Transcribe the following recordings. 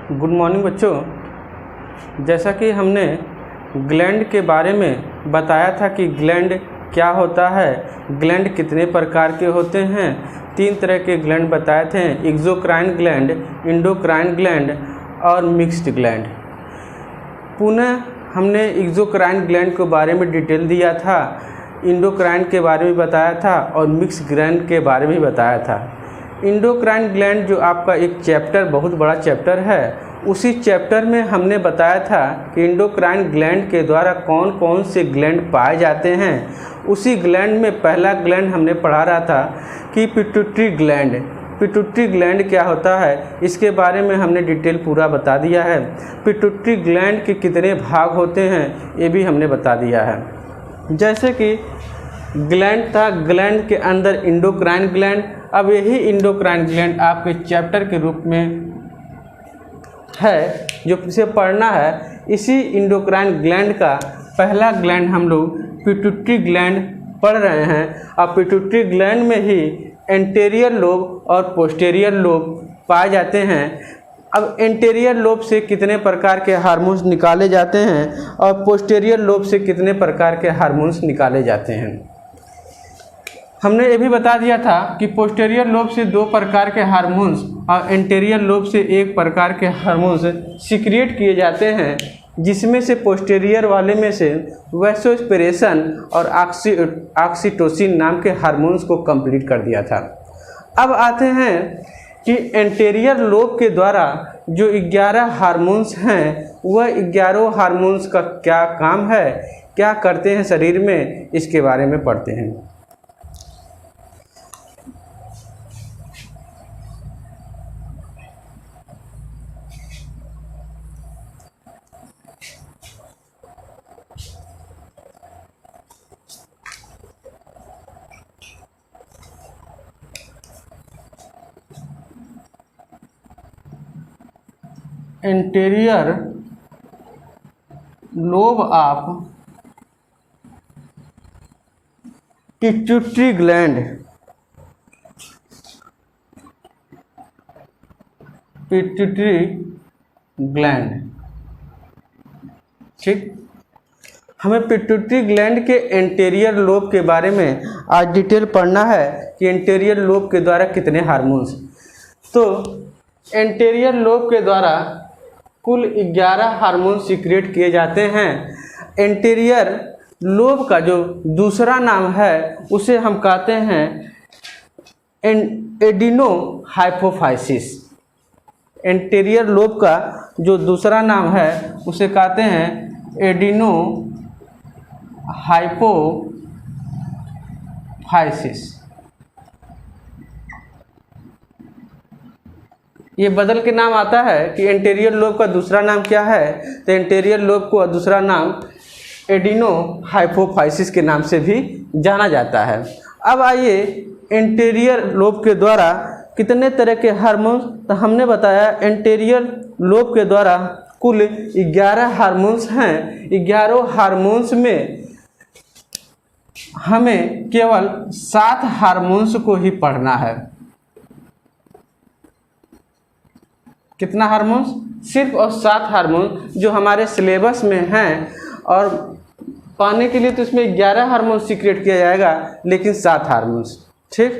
Good morning बच्चों। जैसा कि हमने ग्लैंड के बारे में बताया था कि ग्लैंड क्या होता है, ग्लैंड कितने प्रकार के होते हैं। 3 तरह के ग्लैंड बताए थे, एक्सोक्राइन ग्लैंड, एंडोक्राइन ग्लैंड और मिक्स्ड ग्लैंड। पुनः हमने एक्सोक्राइन ग्लैंड के बारे में डिटेल दिया था, एंडोक्राइन के बारे में बताया था और मिक्स्ड ग्लैंड के बारे में बताया था। एंडोक्राइन ग्लैंड जो आपका एक चैप्टर, बहुत बड़ा चैप्टर है, उसी चैप्टर में हमने बताया था कि एंडोक्राइन ग्लैंड के द्वारा कौन कौन से ग्लैंड पाए जाते हैं। उसी ग्लैंड में पहला ग्लैंड हमने पढ़ा रहा था कि पिट्यूटरी ग्लैंड। पिट्यूटरी ग्लैंड क्या होता है, इसके बारे में हमने डिटेल पूरा बता दिया है। पिट्यूटरी ग्लैंड के कितने भाग होते हैं ये भी हमने बता दिया है। जैसे कि ग्लैंड था, ग्लैंड के अंदर एंडोक्राइन ग्लैंड। अब यही एंडोक्राइन ग्लैंड आपके चैप्टर के रूप में है जो इसे पढ़ना है। इसी एंडोक्राइन ग्लैंड का पहला ग्लैंड हम लोग पिट्यूटरी ग्लैंड पढ़ रहे हैं। अब पिट्यूटरी ग्लैंड में ही एंटेरियर लोब और पोस्टीरियर लोब पाए जाते हैं। अब एंटेरियर लोब से कितने प्रकार के हार्मोन्स निकाले जाते हैं और पोस्टीरियर लोब से कितने प्रकार के हार्मोन्स निकाले जाते हैं। हमने ये भी बता दिया था कि पोस्टीरियर लोब से 2 प्रकार के हार्मोन्स और एंटेरियर लोब से 1 प्रकार के हार्मोन्स सीक्रेट किए जाते हैं, जिसमें से पोस्टीरियर वाले में से वैसोस्पिरेशन और ऑक्सीटोसिन नाम के हार्मोन्स को कंप्लीट कर दिया था। अब आते हैं कि एंटेरियर लोब के द्वारा जो 11 हार्मोन्स हैं, वह 11 हार्मोन्स का क्या काम है, क्या करते हैं शरीर में, इसके बारे में पढ़ते हैं। Anterior lobe of pituitary gland, pituitary gland. ठीक, हमें पिट्यूटरी ग्लैंड के एंटेरियर लोब के बारे में आज डिटेल पढ़ना है कि एंटेरियर लोब के द्वारा कितने हार्मोन्स। तो एंटेरियर लोब के द्वारा कुल 11 हार्मोन सीक्रेट किए जाते हैं। एंटेरियर लोब का जो दूसरा नाम है उसे हम कहते हैं एडिनो हाइपोफाइसिस। एंटेरियर लोब का जो दूसरा नाम है उसे कहते हैं एडिनो हाइपोफाइसिस। ये बदल के नाम आता है कि एंटेरियर लोब का दूसरा नाम क्या है, तो एंटेरियर लोब को दूसरा नाम एडिनो हाइपोफाइसिस के नाम से भी जाना जाता है। अब आइए एंटेरियर लोब के द्वारा कितने तरह के हार्मोन्स, तो हमने बताया एंटेरियर लोब के द्वारा कुल 11 हार्मोन्स हैं। 11 हार्मोन्स में हमें केवल 7 हार्मोन्स को ही पढ़ना है। कितना हार्मोन्स? सिर्फ और 7 हार्मोन जो हमारे सिलेबस में हैं, और पाने के लिए तो इसमें 11 हार्मोन सीक्रेट किया जाएगा, लेकिन 7 हार्मोन्स। ठीक,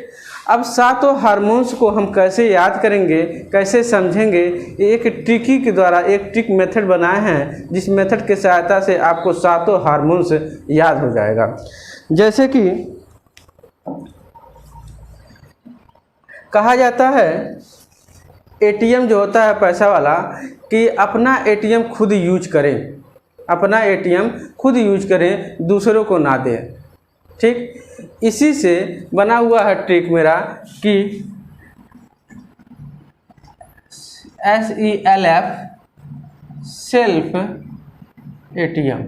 अब 7 हार्मोन्स को हम कैसे याद करेंगे, कैसे समझेंगे, एक ट्रिकी के द्वारा एक ट्रिक मेथड बनाए हैं, जिस मेथड के सहायता से आपको 7 हार्मोन्स याद हो जाएगा। जैसे कि कहा जाता है एटीएम जो होता है पैसा वाला, कि अपना एटीएम खुद यूज करें, अपना एटीएम खुद यूज करें, दूसरों को ना दें। ठीक, इसी से बना हुआ है ट्रिक मेरा कि SELF सेल्फ एटीएम,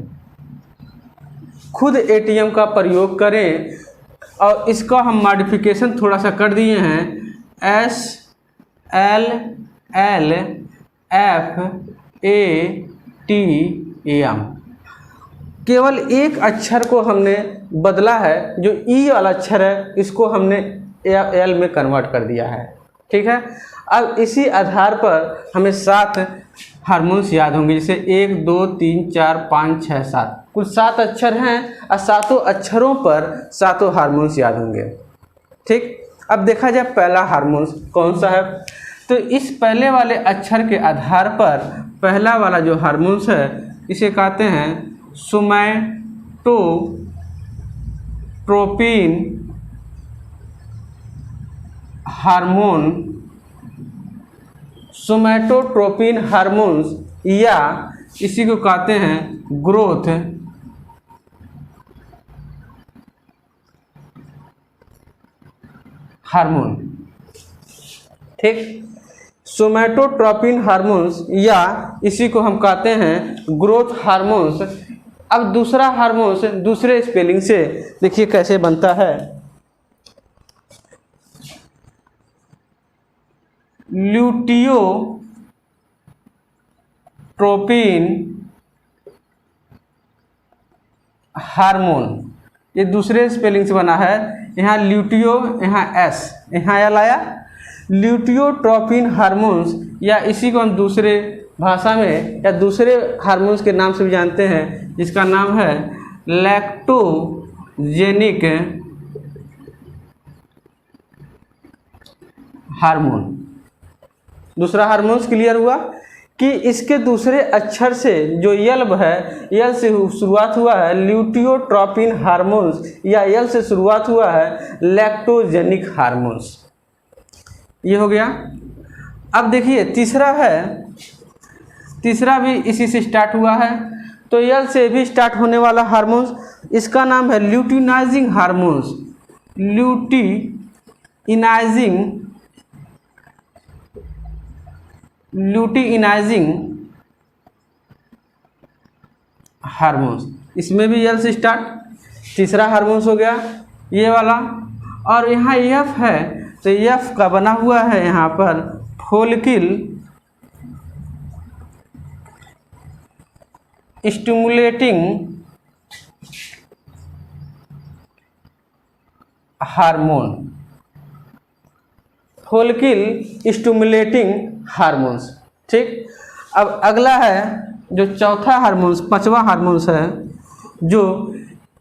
खुद एटीएम का प्रयोग करें। और इसका हम मॉडिफिकेशन थोड़ा सा कर दिए हैं, SLFATM। केवल एक अक्षर को हमने बदला है, जो ई वाला अक्षर है इसको हमने एल में कन्वर्ट कर दिया है। ठीक है, अब इसी आधार पर हमें 7 हार्मोन्स याद होंगे, जैसे 1 2 3 4 5 6 7, कुल 7 अक्षर हैं और 7 अक्षरों पर 7 हार्मोन्स याद होंगे। ठीक, अब देखा जाए पहला हार्मोन्स कौन सा है। तो इस पहले वाले अक्षर के आधार पर पहला वाला जो हार्मोन्स है इसे कहते हैं सोमैटोट्रोपिन हार्मोन, सोमैटोट्रोपिन हार्मोन्स, या इसी को कहते हैं ग्रोथ हार्मोन। ठीक, सोमैटोट्रोपिन हार्मोन्स या इसी को हम कहते हैं ग्रोथ हार्मोन्स। अब दूसरा हार्मोन्स दूसरे स्पेलिंग से देखिए कैसे बनता है। ल्यूटियोट्रोपिन हार्मोन, ये दूसरे स्पेलिंग से बना है। यहाँ ल्यूटियो, यहाँ एस, यहाँ एल आया। ल्यूटियोट्रोपिन हार्मोन्स या इसी को हम दूसरे भाषा में या दूसरे हार्मोन्स के नाम से भी जानते हैं, जिसका नाम है लैक्टोजेनिक हार्मोन। दूसरा हार्मोन्स क्लियर हुआ कि इसके दूसरे अक्षर से जो यल है, यल से शुरुआत हुआ है ल्यूटियोट्रोपिन हार्मोन्स, या यल से शुरुआत हुआ है लैक्टोजेनिक हार्मोन्स। ये हो गया। अब देखिए तीसरा है, तीसरा भी इसी से स्टार्ट हुआ है, तो यल से भी स्टार्ट होने वाला हार्मोन्स, इसका नाम है ल्यूटिनाइजिंग हार्मोन्स। ल्यूटिनाइजिंग हार्मोन्स, इसमें भी यल से स्टार्ट, तीसरा हार्मोन्स हो गया ये वाला। और यहाँ एफ है, तो एफ का बना हुआ है यहाँ पर follicle stimulating hormone, follicle stimulating hormones. ठीक, अब अगला है जो चौथा हार्मोन्स, पांचवा हार्मोन्स है, जो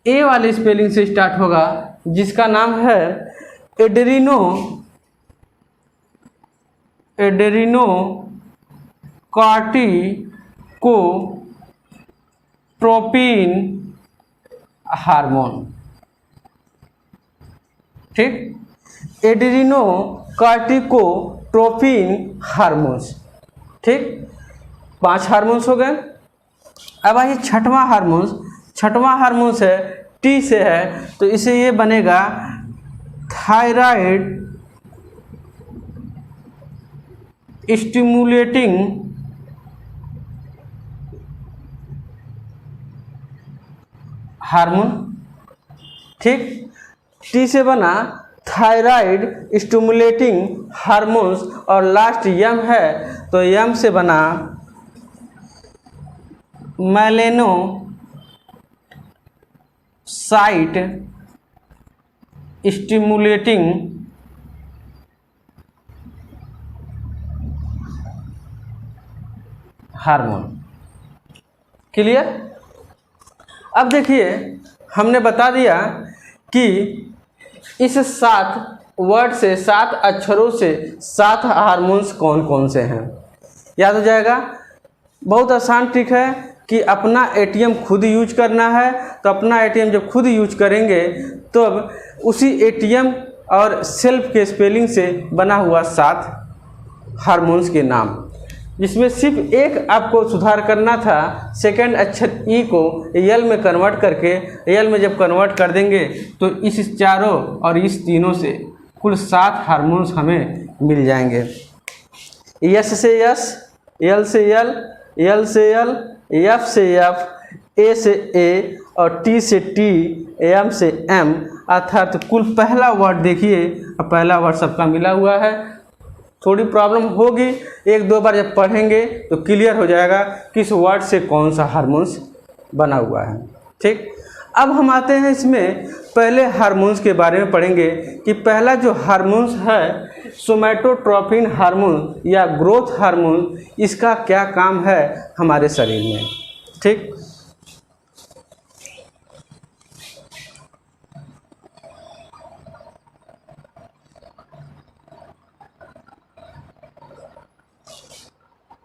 ए वाले स्पेलिंग से स्टार्ट होगा, जिसका नाम है एड्रेनोकार्टिकोट्रोपिन हार्मोन। ठीक, एड्रेनोकार्टिकोट्रोपिन हार्मोन्स। ठीक, 5 हार्मोन्स हो गए। अब आइए छठवां हार्मोन्स, छठवां हार्मोन्स है टी से है, तो इसे ये बनेगा थायराइड स्टिमुलेटिंग हार्मोन। ठीक, टी से बना थायराइड स्टिमुलेटिंग हार्मोन्स, और लास्ट यम है, तो यम से बना मेलेनोसाइट स्टिमुलेटिंग हार्मोन। क्लियर। अब देखिए हमने बता दिया कि इस 7 वर्ड से, 7 अक्षरों से 7 हार्मोन्स कौन कौन से हैं, याद हो जाएगा। बहुत आसान ट्रिक है कि अपना एटीएम खुद यूज करना है, तो अपना एटीएम जब खुद यूज करेंगे तो अब उसी एटीएम और सेल्फ के स्पेलिंग से बना हुआ 7 हार्मोन्स के नाम, जिसमें सिर्फ एक आपको सुधार करना था, सेकंड अक्षर ई को यल में कन्वर्ट करके, यल में जब कन्वर्ट कर देंगे तो इस चारों और इस तीनों से कुल 7 हार्मोन्स हमें मिल जाएंगे। यस से यस, यल से यल, यल से यल, एफ से एफ, ए से ए और टी से टी, एम से एम, अर्थात कुल पहला वर्ड देखिए, पहला वर्ड सबका मिला हुआ है। थोड़ी प्रॉब्लम होगी, 1-2 बार जब पढ़ेंगे तो क्लियर हो जाएगा किस वर्ड से कौन सा हार्मोन्स बना हुआ है। ठीक, अब हम आते हैं इसमें पहले हार्मोन्स के बारे में पढ़ेंगे कि पहला जो हार्मोन्स है सोमैटोट्रोपिन हार्मोन या ग्रोथ हार्मोन, इसका क्या काम है हमारे शरीर में। ठीक,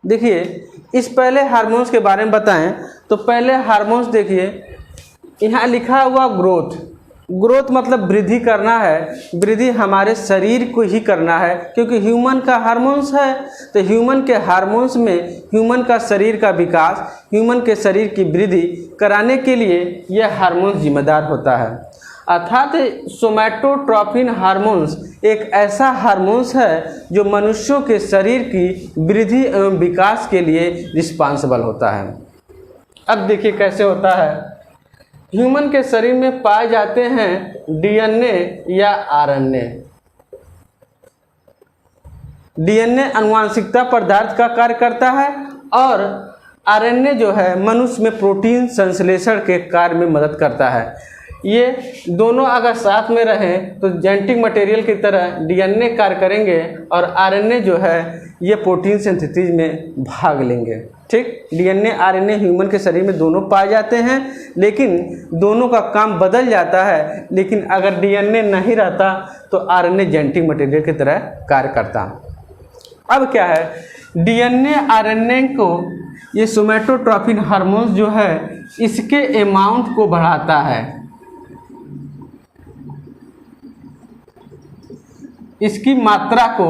देखिए इस पहले हार्मोन्स के बारे में बताएं तो पहले हार्मोन्स देखिए, यहाँ लिखा हुआ ग्रोथ, ग्रोथ मतलब वृद्धि करना है, वृद्धि हमारे शरीर को ही करना है क्योंकि ह्यूमन का हार्मोन्स है। तो ह्यूमन के हार्मोन्स में ह्यूमन का शरीर का विकास, ह्यूमन के शरीर की वृद्धि कराने के लिए यह हार्मोन जिम्मेदार होता है। अर्थात सोमैटोट्रोपिन हार्मोन्स एक ऐसा हार्मोन्स है जो मनुष्यों के शरीर की वृद्धि एवं विकास के लिए रिस्पॉन्सिबल होता है। अब देखिए कैसे होता है। ह्यूमन के शरीर में पाए जाते हैं डीएनए या आरएनए। डीएनए आनुवांशिकता पदार्थ का कार्य करता है और आरएनए जो है मनुष्य में प्रोटीन संश्लेषण के कार्य में मदद करता है। ये दोनों अगर साथ में रहें तो जेनेटिक मटेरियल की तरह डीएनए कार्य करेंगे और आरएनए जो है ये प्रोटीन सिंथेसिस में भाग लेंगे। ठीक, डीएनए आरएनए ह्यूमन के शरीर में दोनों पाए जाते हैं, लेकिन दोनों का काम बदल जाता है। लेकिन अगर डीएनए नहीं रहता तो आरएनए जेनेटिक मटेरियल की तरह कार्य करता। अब क्या है, डीएनए आरएनए को ये सोमैटोट्रोपिन हार्मोन जो है इसके अमाउंट को बढ़ाता है, इसकी मात्रा को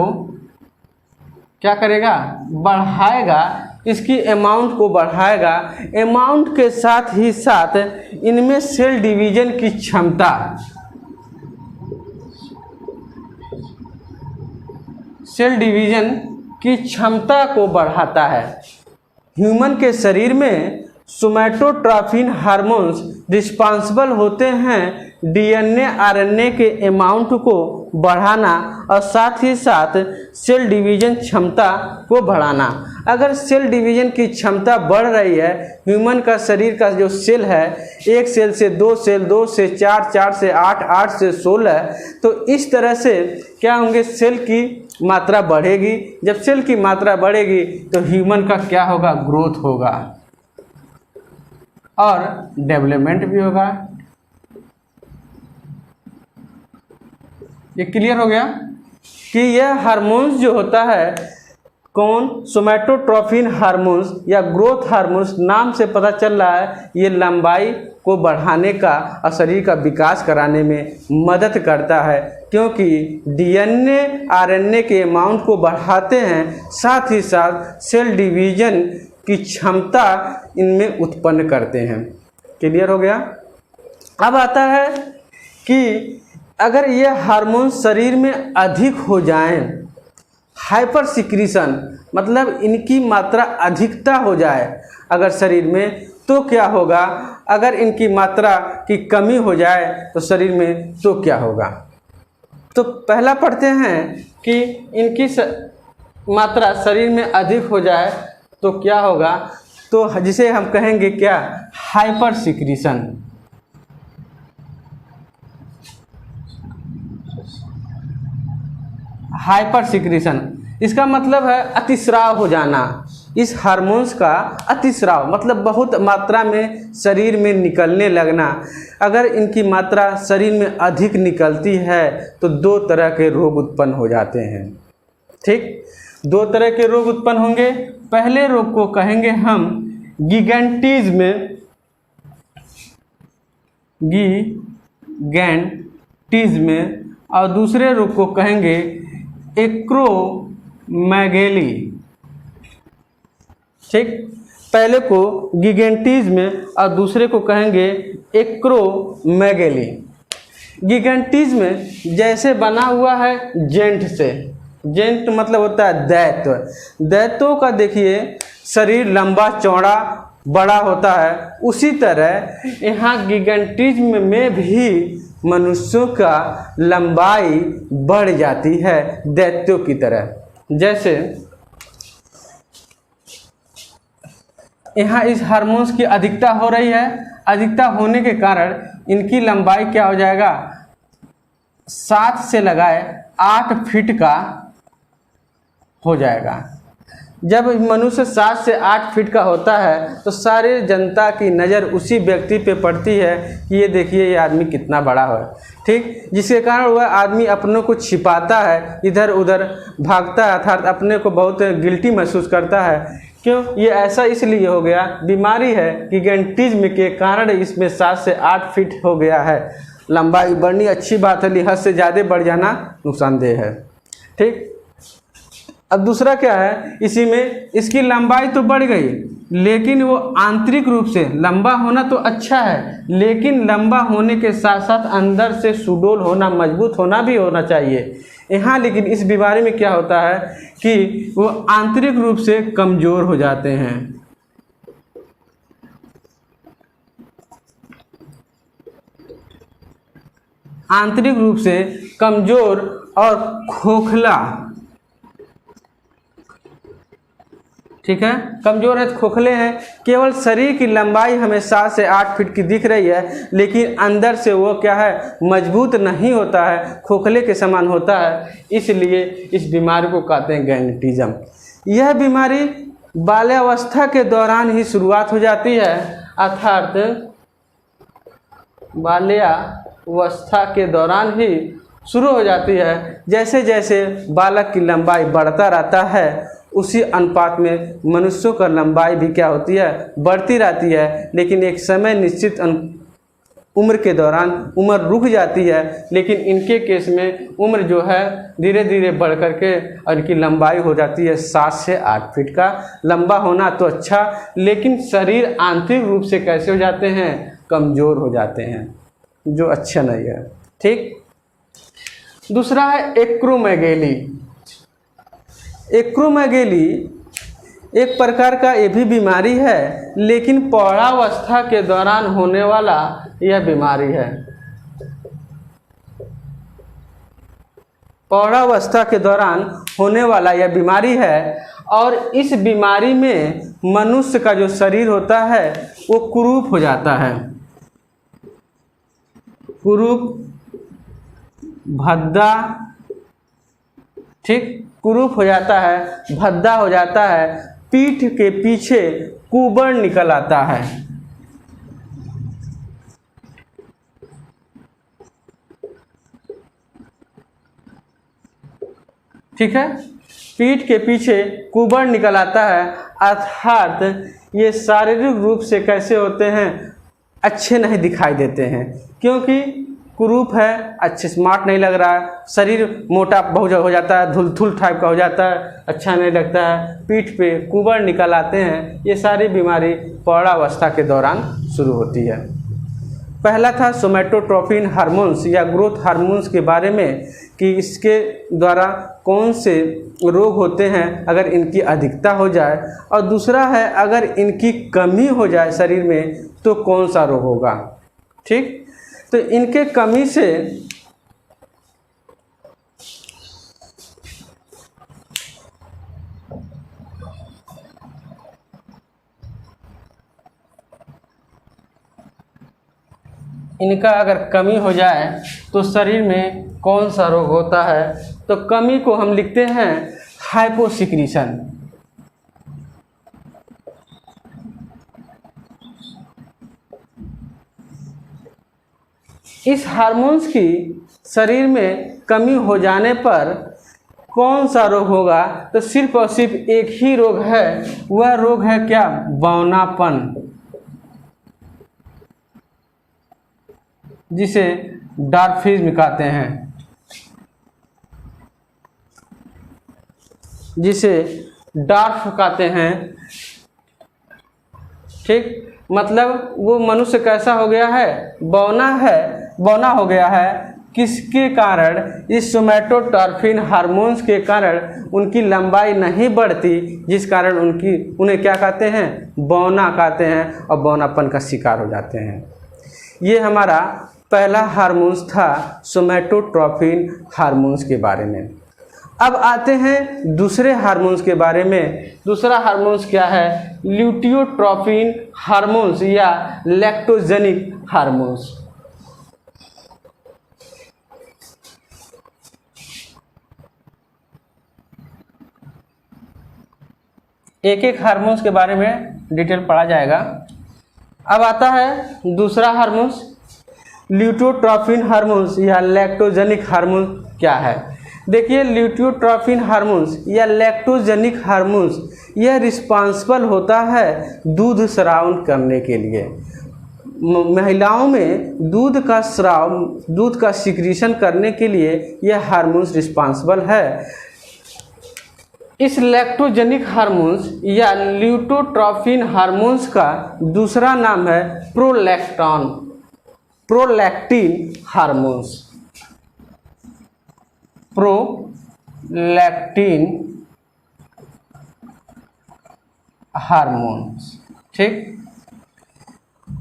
क्या करेगा, बढ़ाएगा, इसकी अमाउंट को बढ़ाएगा। अमाउंट के साथ ही साथ इनमें सेल डिवीजन की क्षमता, सेल डिवीजन की क्षमता को बढ़ाता है। ह्यूमन के शरीर में सोमैटोट्रोपिन हार्मोन्स रिस्पॉन्सिबल होते हैं डीएनए आरएनए के अमाउंट को बढ़ाना और साथ ही साथ सेल डिवीजन क्षमता को बढ़ाना। अगर सेल डिवीजन की क्षमता बढ़ रही है, ह्यूमन का शरीर का जो सेल है, एक सेल से दो सेल, दो से चार, चार से आठ, आठ से 16, तो इस तरह से क्या होंगे, सेल की मात्रा बढ़ेगी। जब सेल की मात्रा बढ़ेगी तो ह्यूमन का क्या होगा, ग्रोथ होगा और डेवलपमेंट भी होगा। ये क्लियर हो गया कि यह हार्मोन्स जो होता है, कौन, सोमैटोट्रोपिन हार्मोन्स या ग्रोथ हार्मोन्स, नाम से पता चल रहा है ये लंबाई को बढ़ाने का और शरीर का विकास कराने में मदद करता है, क्योंकि डीएनए आरएनए के अमाउंट को बढ़ाते हैं, साथ ही साथ सेल डिवीजन की क्षमता इनमें उत्पन्न करते हैं। क्लियर हो गया। अब आता है कि अगर ये हार्मोन शरीर में अधिक हो जाएं, हाइपर सिक्रीशन मतलब इनकी मात्रा अधिकता हो जाए अगर शरीर में, तो क्या होगा, अगर इनकी मात्रा की कमी हो जाए तो शरीर में तो क्या होगा। तो पहला पढ़ते हैं कि इनकी मात्रा शरीर में अधिक हो जाए तो क्या होगा, तो जिसे हम कहेंगे क्या, हाइपर सिक्रीशन। हाइपर सिक्रीशन इसका मतलब है अतिस्राव हो जाना। इस हार्मोन्स का अतिस्राव मतलब बहुत मात्रा में शरीर में निकलने लगना। अगर इनकी मात्रा शरीर में अधिक निकलती है तो दो तरह के रोग उत्पन्न हो जाते हैं। ठीक, दो तरह के रोग उत्पन्न होंगे। पहले रोग को कहेंगे हम गिगेंटिज्म, गिगेंटिज्म, और दूसरे रोग को कहेंगे एक्रोमेगेली। ठीक, पहले को गिगेंटिज्म और दूसरे को कहेंगे एक्रोमेगेली। गिगेंटिज्म जैसे बना हुआ है जेंट से, जेंट मतलब होता है दैत्य। दैत्यों का देखिए शरीर लंबा चौड़ा बड़ा होता है, उसी तरह यहाँ गिगेंटिज्म में भी मनुष्यों का लंबाई बढ़ जाती है दैत्यों की तरह। जैसे यहाँ इस हार्मोन्स की अधिकता हो रही है, अधिकता होने के कारण इनकी लंबाई क्या हो जाएगा, 7 से लगाए 8 फीट का हो जाएगा। जब मनुष्य 7 से 8 फीट का होता है तो सारी जनता की नज़र उसी व्यक्ति पे पड़ती है कि ये देखिए ये आदमी कितना बड़ा है, ठीक, जिसके कारण वह आदमी अपनों को छिपाता है, इधर उधर भागता है, अर्थात अपने को बहुत गिल्टी महसूस करता है। क्यों? ये ऐसा इसलिए हो गया, बीमारी है कि गिगान्टिज्म के कारण इसमें 7 से 8 फीट हो गया है। लंबाई बढ़नी अच्छी बात है, हद से ज़्यादा बढ़ जाना नुकसानदेह है, ठीक। अब दूसरा क्या है, इसी में इसकी लंबाई तो बढ़ गई, लेकिन वो आंतरिक रूप से लंबा होना तो अच्छा है, लेकिन लंबा होने के साथ साथ अंदर से सुडौल होना, मजबूत होना भी होना चाहिए। यहाँ लेकिन इस बीमारी में क्या होता है कि वो आंतरिक रूप से कमज़ोर हो जाते हैं। आंतरिक रूप से कमज़ोर और खोखला, ठीक है, कमज़ोर है, खोखले हैं। केवल शरीर की लंबाई हमें 7 से 8 फीट की दिख रही है, लेकिन अंदर से वो क्या है, मजबूत नहीं होता है, खोखले के समान होता है। इसलिए इस बीमारी को कहते हैं गिगान्टिज्म। यह बीमारी बाल्यावस्था के दौरान ही शुरुआत हो जाती है, अर्थात बाल्यावस्था के दौरान ही शुरू हो जाती है। जैसे जैसे बालक की लंबाई बढ़ता रहता है, उसी अनुपात में मनुष्यों का लंबाई भी क्या होती है, बढ़ती रहती है। लेकिन एक समय निश्चित उम्र के दौरान उम्र रुक जाती है, लेकिन इनके केस में उम्र जो है धीरे धीरे बढ़ करके और इनकी लंबाई हो जाती है 7 से 8 फीट का। लंबा होना तो अच्छा, लेकिन शरीर आंतरिक रूप से कैसे हो जाते हैं, कमज़ोर हो जाते हैं, जो अच्छा नहीं है, ठीक। दूसरा है एक्रोमेगेली। एक्रोमेगेली एक प्रकार का ये भी बीमारी है, लेकिन प्रौढ़ावस्था के दौरान होने वाला यह बीमारी है। प्रौढ़ावस्था के दौरान होने वाला यह बीमारी है, और इस बीमारी में मनुष्य का जो शरीर होता है वो कुरूप हो जाता है। कुरूप, भद्दा, ठीक, कुरूप हो जाता है, भद्दा हो जाता है, पीठ के पीछे कुबड़ निकल आता है, ठीक है, पीठ के पीछे कुबड़ निकल आता है। अर्थात ये शारीरिक रूप से कैसे होते हैं, अच्छे नहीं दिखाई देते हैं, क्योंकि कुरूप है, अच्छे स्मार्ट नहीं लग रहा है, शरीर मोटा बहुत हो जाता है, धुलथुल टाइप का हो जाता है, अच्छा नहीं लगता है, पीठ पे कुबड़ निकल आते हैं। ये सारी बीमारी प्रौढ़ावस्था के दौरान शुरू होती है। पहला था सोमैटोट्रोपिन हार्मोन्स या ग्रोथ हार्मोन्स के बारे में, कि इसके द्वारा कौन से रोग होते हैं अगर इनकी अधिकता हो जाए, और दूसरा है अगर इनकी कमी हो जाए शरीर में तो कौन सा रोग होगा, ठीक। तो इनके कमी से इनका अगर कमी हो जाए तो शरीर में कौन सा रोग होता है, तो कमी को हम लिखते हैं हाइपोसिक्रीशन। इस हार्मोन्स की शरीर में कमी हो जाने पर कौन सा रोग होगा, तो सिर्फ और सिर्फ एक ही रोग है, वह रोग है क्या, बौनापन, जिसे डॉर्फिज्म कहते हैं, जिसे डॉर्फ कहते हैं, ठीक। मतलब वो मनुष्य कैसा हो गया है, बौना है, बौना हो गया है। किसके कारण, इस सोमैटोट्रोपिन हार्मोन्स के कारण उनकी लंबाई नहीं बढ़ती, जिस कारण उन्हें क्या कहते हैं, बौना कहते हैं, और बौनापन का शिकार हो जाते हैं। ये हमारा पहला हार्मोन्स था सोमैटोट्रोपिन हार्मोन्स के बारे में। अब आते हैं दूसरे हार्मोन्स के बारे में। दूसरा हार्मोन्स क्या है, ल्यूटियोट्रोपिन हार्मोन्स या लैक्टोजेनिक हार्मोन्स। एक एक हार्मोन्स के बारे में डिटेल पढ़ा जाएगा। अब आता है दूसरा हार्मोन्स, ल्यूकोट्रोफिन हार्मोन्स या लैक्टोजेनिक हार्मोन क्या है। देखिए, ल्यूकोट्रोफिन हार्मोन्स या लैक्टोजेनिक हार्मोन्स यह रिस्पॉन्सिबल होता है दूध स्राव करने के लिए। महिलाओं में दूध का स्राव, दूध का सिक्रीशन करने के लिए यह हार्मोन्स रिस्पॉन्सिबल है। इस लैक्टोजेनिक हार्मोन्स या ल्यूकोट्रोफिन हार्मोन्स का दूसरा नाम है प्रोलैक्टिन हार्मोन्स। प्रोलैक्टिन हार्मोन्स, ठीक।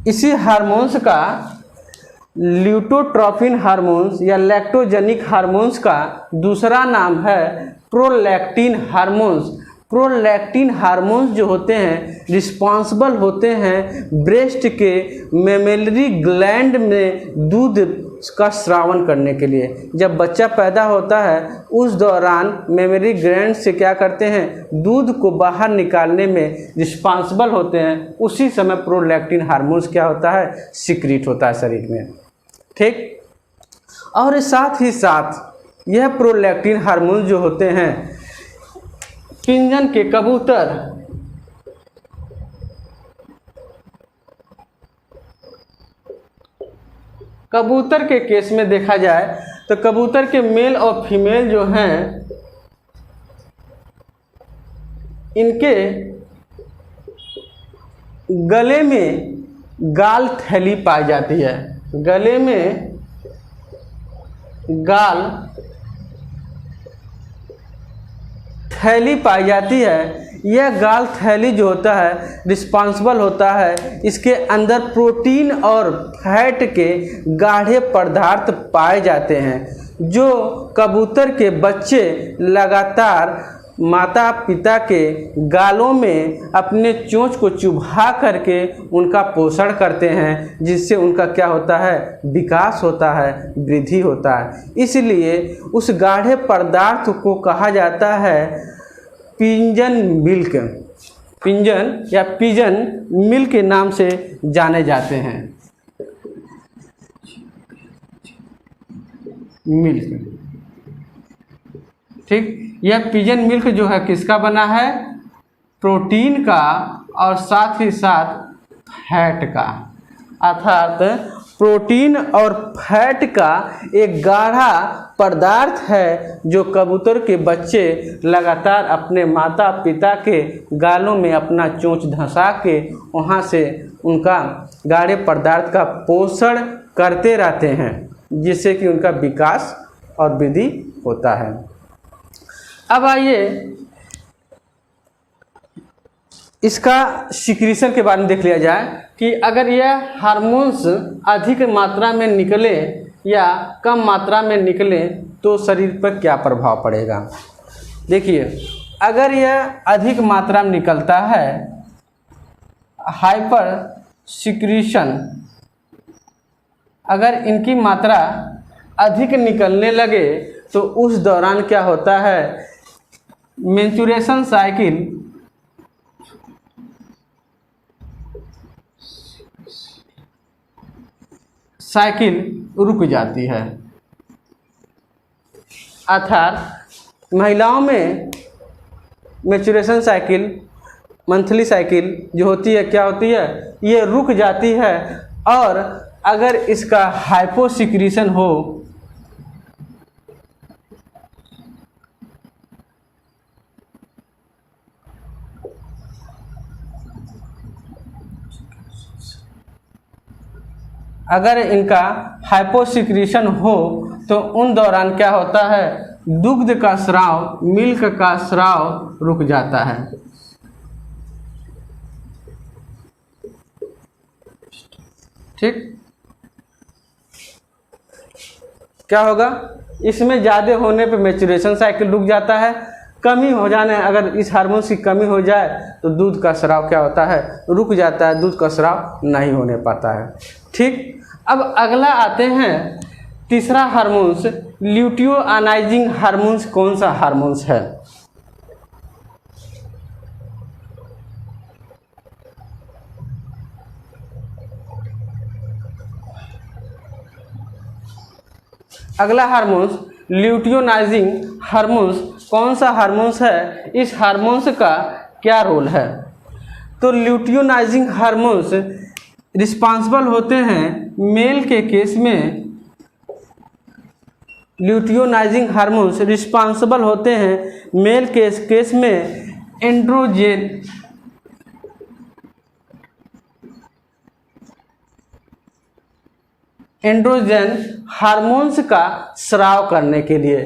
इसी हार्मोन्स का ल्यूकोट्रोफिन हार्मोन्स या लैक्टोजेनिक हार्मोन्स का दूसरा नाम है प्रोलैक्टिन हार्मोन्स। प्रोलैक्टिन हार्मोन्स जो होते हैं रिस्पॉन्सिबल होते हैं ब्रेस्ट के मेमेलरी ग्लैंड में दूध का स्रावन करने के लिए। जब बच्चा पैदा होता है उस दौरान मेमेलरी ग्लैंड से क्या करते हैं, दूध को बाहर निकालने में रिस्पॉन्सिबल होते हैं। उसी समय प्रोलैक्टिन हार्मोन्स क्या होता है, सिक्रीट होता है शरीर में, ठीक। और साथ ही साथ यह प्रोलैक्टिन हार्मोन जो होते हैं पिंजन के कबूतर के केस में देखा जाए तो कबूतर के मेल और फीमेल जो हैं इनके गले में गाल थैली पाई जाती है। गले में गाल थैली पाई जाती है। यह गाल थैली जो होता है रिस्पॉन्सिबल होता है, इसके अंदर प्रोटीन और फैट के गाढ़े पदार्थ पाए जाते हैं जो कबूतर के बच्चे लगातार माता पिता के गालों में अपने चोंच को चुभा करके उनका पोषण करते हैं, जिससे उनका क्या होता है, विकास होता है, वृद्धि होता है। इसलिए उस गाढ़े पदार्थ को कहा जाता है पिंजन मिल्क। पिंजन या पिजन मिल्क के नाम से जाने जाते हैं। मिल्क, ठीक। यह पिजन मिल्क जो है किसका बना है, प्रोटीन का और साथ ही साथ फैट का, अर्थात प्रोटीन और फैट का एक गाढ़ा पदार्थ है जो कबूतर के बच्चे लगातार अपने माता पिता के गालों में अपना चोंच धंसा के वहाँ से उनका गाढ़े पदार्थ का पोषण करते रहते हैं, जिससे कि उनका विकास और वृद्धि होता है। अब आइए इसका सिक्रीशन के बारे में देख लिया जाए कि अगर यह हार्मोन्स अधिक मात्रा में निकले या कम मात्रा में निकले तो शरीर पर क्या प्रभाव पड़ेगा। देखिए, अगर यह अधिक मात्रा में निकलता है, हाइपर सिक्रीशन, अगर इनकी मात्रा अधिक निकलने लगे तो उस दौरान क्या होता है, मेंस्ट्रुएशन साइकिल रुक जाती है। अर्थात महिलाओं में मेंस्ट्रुएशन साइकिल, मंथली साइकिल जो होती है क्या होती है, ये रुक जाती है। और अगर इसका हाइपोसिक्रीशन हो अगर इनका हाइपोसिक्रीशन हो तो उन दौरान क्या होता है, दुग्ध का स्राव, मिल्क का स्राव रुक जाता है। ठीक, क्या होगा, इसमें ज़्यादा होने पे मैच्योरेशन साइकिल रुक जाता है। कमी हो जाने, अगर इस हार्मोन की कमी हो जाए तो दूध का स्राव क्या होता है, रुक जाता है, दूध का स्राव नहीं होने पाता है। ठीक, अब अगला आते हैं तीसरा हार्मोन्स, ल्यूटियोनाइजिंग हार्मोन्स कौन सा हार्मोन्स है। अगला हार्मोन्स ल्यूटियोनाइजिंग हार्मोन्स कौन सा हार्मोन्स है, इस हार्मोन्स का क्या रोल है। तो ल्यूटियोनाइजिंग हार्मोन्स रिस्पांसिबल होते हैं मेल के केस में, ल्यूटियोनाइजिंग हार्मोन्स रिस्पांसिबल होते हैं मेल के केस में एंड्रोजन हार्मोन्स का स्राव करने के लिए।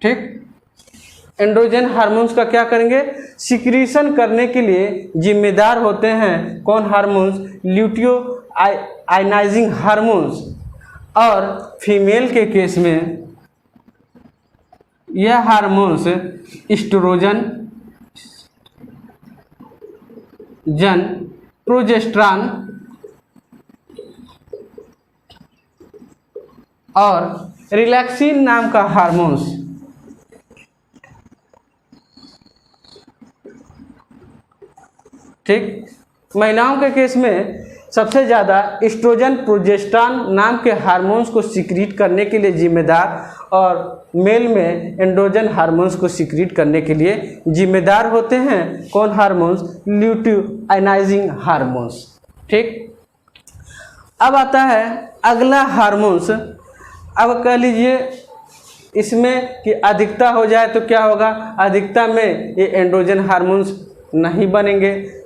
ठीक, एंड्रोजन हार्मोन्स का क्या करेंगे, सिक्रीशन करने के लिए जिम्मेदार होते हैं कौन हार्मोन्स, ल्यूटियो आयनाइजिंग हार्मोन्स। और फीमेल के केस में यह हार्मोन्स एस्ट्रोजन प्रोजेस्टेरॉन और रिलैक्सिन नाम का हार्मोन्स। ठीक, महिलाओं के केस में सबसे ज़्यादा एस्ट्रोजन प्रोजेस्टेरॉन नाम के हार्मोन्स को सिक्रीट करने के लिए जिम्मेदार और मेल में एंड्रोजन हार्मोन्स को सिक्रीट करने के लिए जिम्मेदार होते हैं कौन हार्मोन्स, ल्यूटियोनाइजिंग हार्मोन्स। ठीक, अब आता है अगला हार्मोन्स। अब कह लीजिए इसमें कि अधिकता हो जाए तो क्या होगा, अधिकता में ये एंड्रोजन हार्मोन्स नहीं बनेंगे,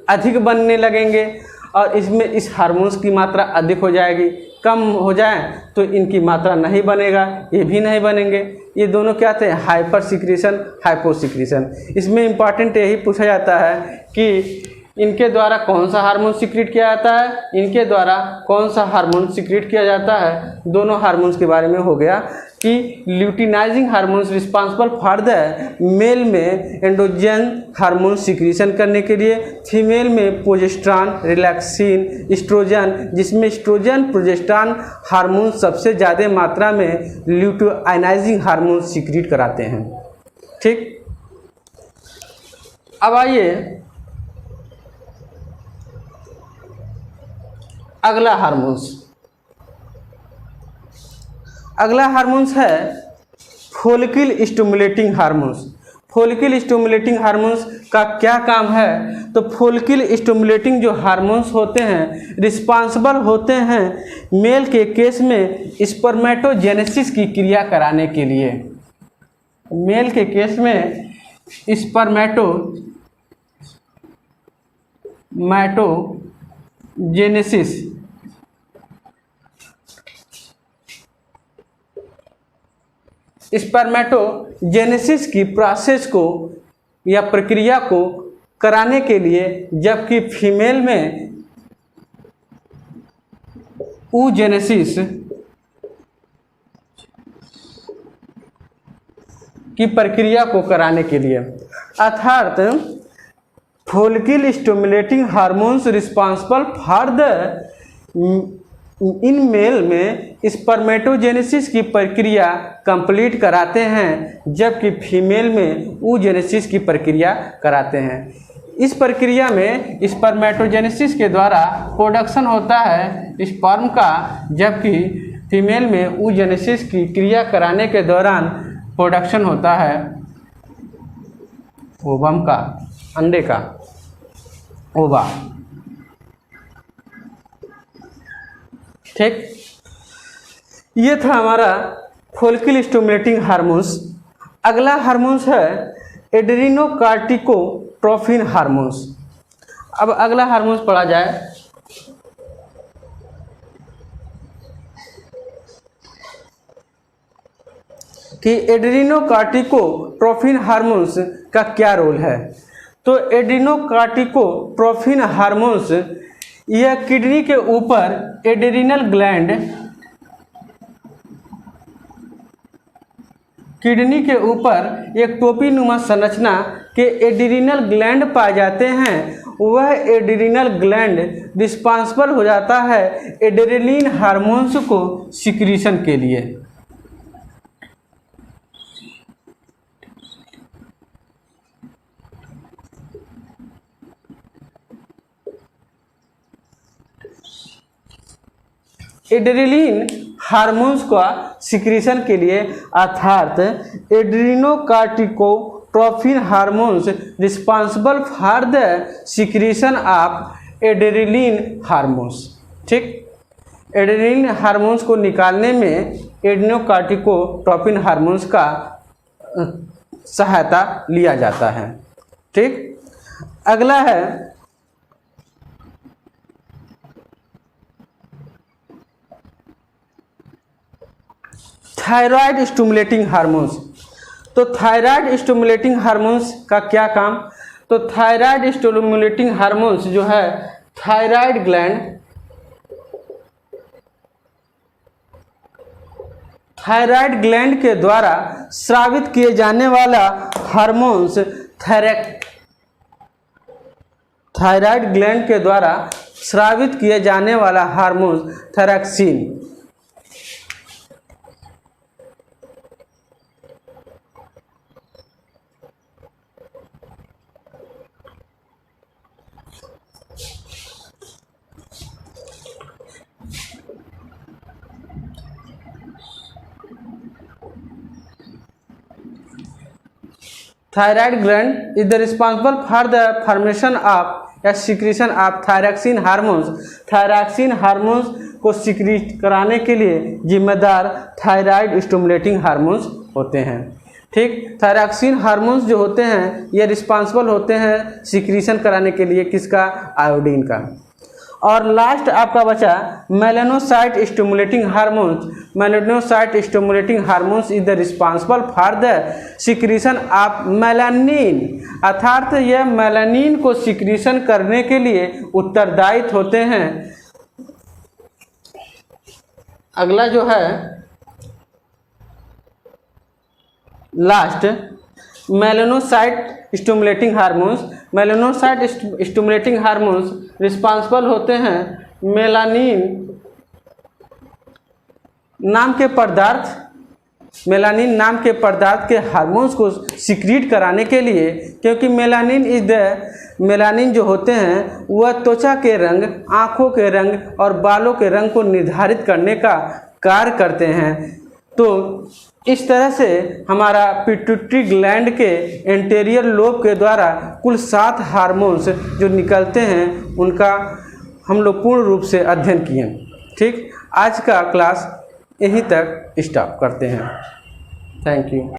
अधिक बनने लगेंगे और इसमें इस हार्मोन्स की मात्रा अधिक हो जाएगी। कम हो जाए तो इनकी मात्रा नहीं बनेगा, ये भी नहीं बनेंगे। ये दोनों क्या थे, हाइपर सिक्रीशन हाइपो सिक्रीशन। इसमें इम्पॉर्टेंट यही पूछा जाता है कि इनके द्वारा कौन सा हार्मोन सिक्रीट किया जाता है, इनके द्वारा कौन सा हार्मोन सिक्रीट किया जाता है। दोनों हार्मोन्स के बारे में हो गया कि luteinizing hormones responsible for the male में एंड्रोजन हार्मोन सिक्रीशन करने के लिए, फीमेल में प्रोजेस्टेरॉन, रिलैक्सिन, एस्ट्रोजन, जिसमें एस्ट्रोजन प्रोजेस्टेरॉन हार्मोन सबसे ज़्यादा मात्रा में ल्यूटियोनाइजिंग हार्मोन सिक्रीट कराते हैं। ठीक, अब आइए अगला हार्मोन्स। अगला हार्मोन्स है follicle stimulating hormones. Follicle stimulating hormones का क्या काम है, तो फॉलिकल स्टिमुलेटिंग जो हार्मोन्स होते हैं रिस्पांसिबल होते हैं मेल के केस में स्पर्मेटोजेनेसिस की क्रिया कराने के लिए। मेल के केस में स्पर्मेटोजेनेसिस की प्रोसेस को या प्रक्रिया को कराने के लिए, जबकि फीमेल में oogenesis की प्रक्रिया को कराने के लिए। अर्थात follicle stimulating hormones responsible for the in male में स्पर्मेटोजेनेसिस की प्रक्रिया कंप्लीट कराते हैं, जबकि फीमेल में oogenesis की प्रक्रिया कराते हैं। इस प्रक्रिया में स्पर्मेटोजेनेसिस के द्वारा प्रोडक्शन होता है स्पर्म का, जबकि फीमेल में oogenesis की क्रिया कराने के दौरान प्रोडक्शन होता है ओवम का, अंडे का, ओवा। ठीक, ये था हमारा फॉलिकल स्टिमुलेटिंग हार्मोन्स। अगला हार्मोन्स है एड्रेनोकार्टिकोट्रोफिन हार्मोन्स। अब अगला हार्मोन्स पढ़ा जाए कि एड्रेनोकार्टिकोट्रोफिन हार्मोन्स का क्या रोल है। तो एड्रेनोकार्टिकोट्रोफिन हार्मोन्स यह किडनी के ऊपर एड्रेनल ग्लैंड, किडनी के ऊपर एक टोपी नुमा संरचना के एड्रेनल ग्लैंड पाए जाते हैं। वह एड्रेनल ग्लैंड रिस्पांसिबल हो जाता है एड्रेनलिन हार्मोन्स को सिक्रीशन के लिए। एड्रेनलिन हार्मोन्स का सिक्रीशन के लिए अर्थात adrenocorticotropin hormones responsible for the secretion of adrenaline hormones. ठीक, एड्रेनलिन हार्मोन्स को निकालने में एड्रेनोकार्टिकोट्रोपिन हार्मोन्स का सहायता लिया जाता है। ठीक, अगला है थायराइड स्टिमुलेटिंग हार्मोन्स। तो थायराइड स्टिमुलेटिंग हार्मोन्स का क्या काम? तो थायराइड स्टिमुलेटिंग हार्मोन्स जो है थायराइड ग्लैंड के द्वारा स्रावित किए जाने वाला हार्मोन्स थायराइड ग्लैंड के द्वारा स्रावित किए जाने वाला hormones thyroxine. Thyroid gland is the responsible for the formation of या secretion of thyroxine hormones. Thyroxine hormones को सिक्रीट कराने के लिए जिम्मेदार थायराइड स्टिमुलेटिंग हार्मोन्स होते हैं। ठीक, थायरॉक्सिन हार्मोन्स जो होते हैं ये रिस्पॉन्सिबल होते हैं सिक्रीशन कराने के लिए किसका? आयोडीन का। और लास्ट आपका बचा melanocyte stimulating hormones. Melanocyte stimulating hormones is the responsible for the secretion of melanin, अर्थात यह मेलानिन को सिक्रीशन करने के लिए उत्तरदायी होते हैं। अगला जो है last melanocyte stimulating hormones. Melanocyte stimulating hormones responsible होते हैं मेलानिन नाम के पदार्थ के हार्मोन्स को सिक्रीट कराने के लिए, क्योंकि मेलानिन जो होते हैं वह त्वचा के रंग, आँखों के रंग और बालों के रंग को निर्धारित करने का कार्य करते हैं। तो इस तरह से हमारा पिट्यूटरी ग्लैंड के एंटीरियर लोब के द्वारा कुल 7 हार्मोन्स जो निकलते हैं उनका हम लोग पूर्ण रूप से अध्ययन किए। ठीक, आज का क्लास यहीं तक स्टॉप करते हैं। Thank you.